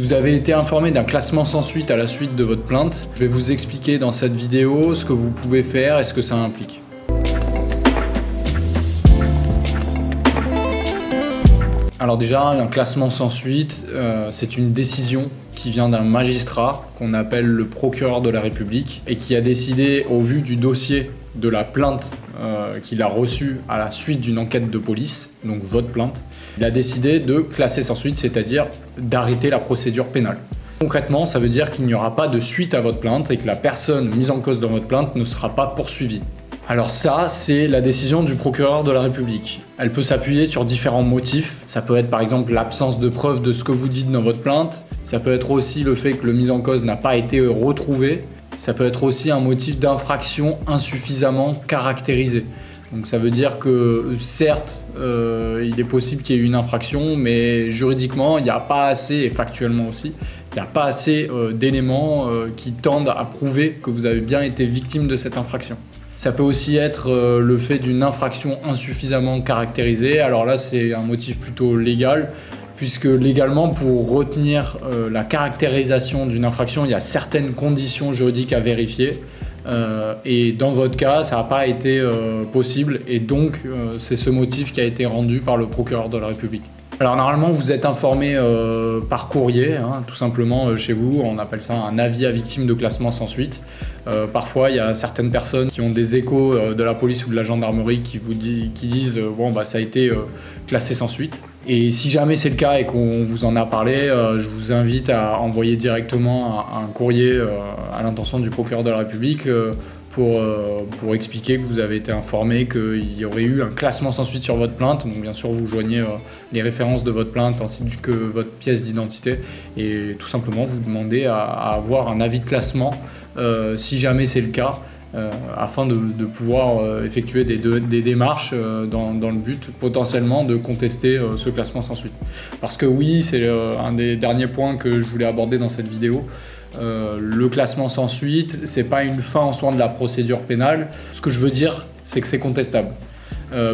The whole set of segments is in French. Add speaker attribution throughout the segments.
Speaker 1: Vous avez été informé d'un classement sans suite à la suite de votre plainte. Je vais vous expliquer dans cette vidéo ce que vous pouvez faire et ce que ça implique. Alors déjà, un classement sans suite, c'est une décision qui vient d'un magistrat qu'on appelle le procureur de la République et qui a décidé, au vu du dossier de la plainte qu'il a reçue à la suite d'une enquête de police, donc votre plainte, il a décidé de classer sans suite, c'est-à-dire d'arrêter la procédure pénale. Concrètement, ça veut dire qu'il n'y aura pas de suite à votre plainte et que la personne mise en cause dans votre plainte ne sera pas poursuivie. Alors ça, c'est la décision du procureur de la République. Elle peut s'appuyer sur différents motifs. Ça peut être par exemple l'absence de preuve de ce que vous dites dans votre plainte. Ça peut être aussi le fait que le mis en cause n'a pas été retrouvé. Ça peut être aussi un motif d'infraction insuffisamment caractérisé. Donc ça veut dire que certes, il est possible qu'il y ait une infraction, mais juridiquement, il n'y a pas assez, et factuellement aussi, il n'y a pas assez d'éléments qui tendent à prouver que vous avez bien été victime de cette infraction. Ça peut aussi être le fait d'une infraction insuffisamment caractérisée. Alors là, c'est un motif plutôt légal, puisque légalement, pour retenir la caractérisation d'une infraction, il y a certaines conditions juridiques à vérifier. Et dans votre cas, ça n'a pas été possible. Et donc, c'est ce motif qui a été rendu par le procureur de la République. Alors normalement, vous êtes informé par courrier, tout simplement chez vous. On appelle ça un avis à victime de classement sans suite. Parfois, il y a certaines personnes qui ont des échos de la police ou de la gendarmerie qui disent bon, bah, ça a été classé sans suite. Et si jamais c'est le cas et qu'on vous en a parlé, je vous invite à envoyer directement un courrier à l'intention du procureur de la République pour expliquer que vous avez été informé qu'il y aurait eu un classement sans suite sur votre plainte. Donc bien sûr, vous joignez les références de votre plainte ainsi que votre pièce d'identité et tout simplement vous demandez à avoir un avis de classement si jamais c'est le cas. Afin de pouvoir effectuer des démarches dans le but potentiellement de contester ce classement sans suite. Parce que oui, c'est un des derniers points que je voulais aborder dans cette vidéo. Le classement sans suite, c'est pas une fin en soi de la procédure pénale. Ce que je veux dire, c'est que c'est contestable.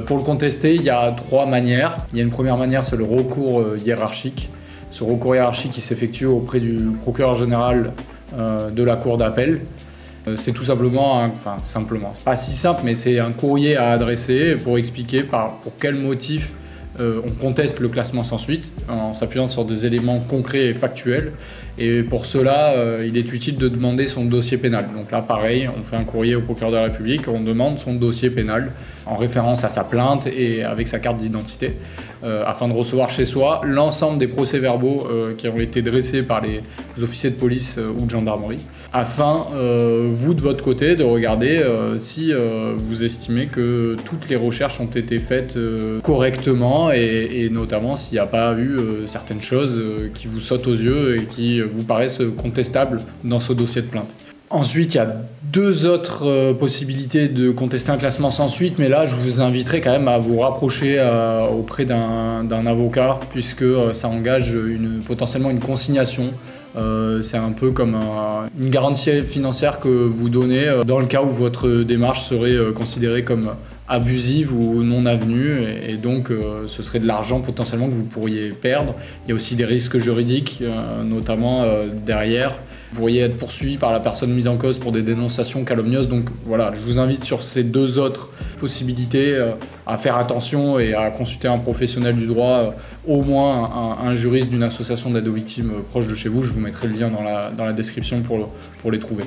Speaker 1: Pour le contester, il y a trois manières. Il y a une première manière, c'est le recours hiérarchique. Ce recours hiérarchique, il s'effectue auprès du procureur général de la cour d'appel. C'est tout simplement, c'est pas si simple, mais c'est un courrier à adresser pour expliquer pour quel motif on conteste le classement sans suite en s'appuyant sur des éléments concrets et factuels. Et pour cela, il est utile de demander son dossier pénal. Donc là, pareil, on fait un courrier au procureur de la République, on demande son dossier pénal en référence à sa plainte et avec sa carte d'identité, afin de recevoir chez soi l'ensemble des procès-verbaux qui ont été dressés par les officiers de police ou de gendarmerie, afin, vous de votre côté, de regarder si vous estimez que toutes les recherches ont été faites correctement et notamment s'il n'y a pas eu certaines choses qui vous sautent aux yeux et qui vous paraissent contestables dans ce dossier de plainte. Ensuite, il y a deux autres possibilités de contester un classement sans suite, mais là, je vous inviterai quand même à vous rapprocher auprès d'un avocat, puisque ça engage potentiellement une consignation. C'est un peu comme une garantie financière que vous donnez dans le cas où votre démarche serait considérée comme abusive ou non avenue, et donc ce serait de l'argent potentiellement que vous pourriez perdre. Il y a aussi des risques juridiques, notamment derrière. Vous pourriez être poursuivi par la personne mise en cause pour des dénonciations calomnieuses. Donc voilà, je vous invite sur ces deux autres possibilités à faire attention et à consulter un professionnel du droit, au moins un juriste d'une association d'aide aux victimes proche de chez vous. Je vous mettrai le lien dans la description pour les trouver.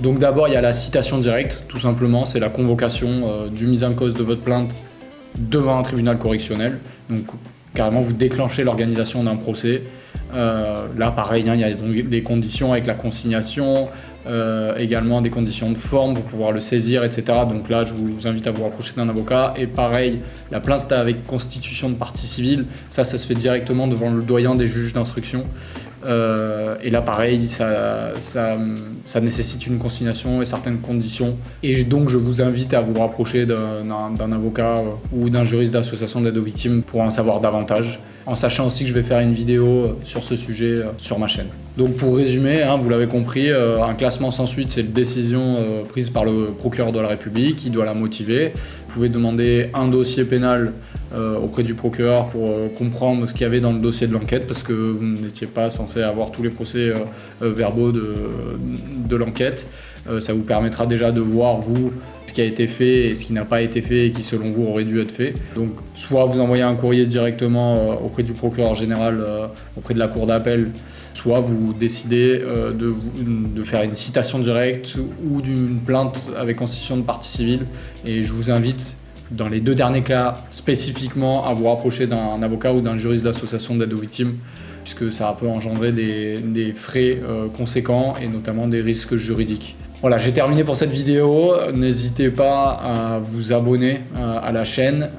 Speaker 1: Donc d'abord, il y a la citation directe, tout simplement, c'est la convocation du mis en cause de votre plainte devant un tribunal correctionnel. Donc carrément, vous déclenchez l'organisation d'un procès. Là, pareil, il y a donc des conditions avec la consignation, également des conditions de forme pour pouvoir le saisir, etc. Donc là, je vous invite à vous rapprocher d'un avocat. Et pareil, la plainte avec constitution de partie civile, ça se fait directement devant le doyen des juges d'instruction. Et là, pareil, ça nécessite une consignation et certaines conditions. Et donc, je vous invite à vous rapprocher d'un avocat ou d'un juriste d'association d'aide aux victimes pour en savoir davantage. en sachant aussi que je vais faire une vidéo sur ce sujet sur ma chaîne. Donc pour résumer, vous l'avez compris, un classement sans suite, c'est une décision prise par le procureur de la République qui doit la motiver. Vous pouvez demander un dossier pénal auprès du procureur pour comprendre ce qu'il y avait dans le dossier de l'enquête, parce que vous n'étiez pas censé avoir tous les procès verbaux de l'enquête. Ça vous permettra déjà de voir, vous, ce qui a été fait et ce qui n'a pas été fait et qui, selon vous, aurait dû être fait. Donc, soit vous envoyez un courrier directement auprès du procureur général, auprès de la cour d'appel, soit vous décidez de faire une citation directe ou d'une plainte avec constitution de partie civile. Et je vous invite, dans les 2 derniers cas spécifiquement, à vous rapprocher d'un avocat ou d'un juriste d'association d'aide aux victimes, puisque ça peut engendrer des frais conséquents et notamment des risques juridiques. Voilà, j'ai terminé pour cette vidéo. N'hésitez pas à vous abonner à la chaîne,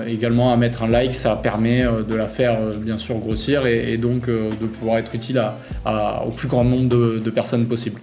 Speaker 1: également à mettre un like, ça permet de la faire bien sûr grossir et donc de pouvoir être utile au plus grand nombre de personnes possible.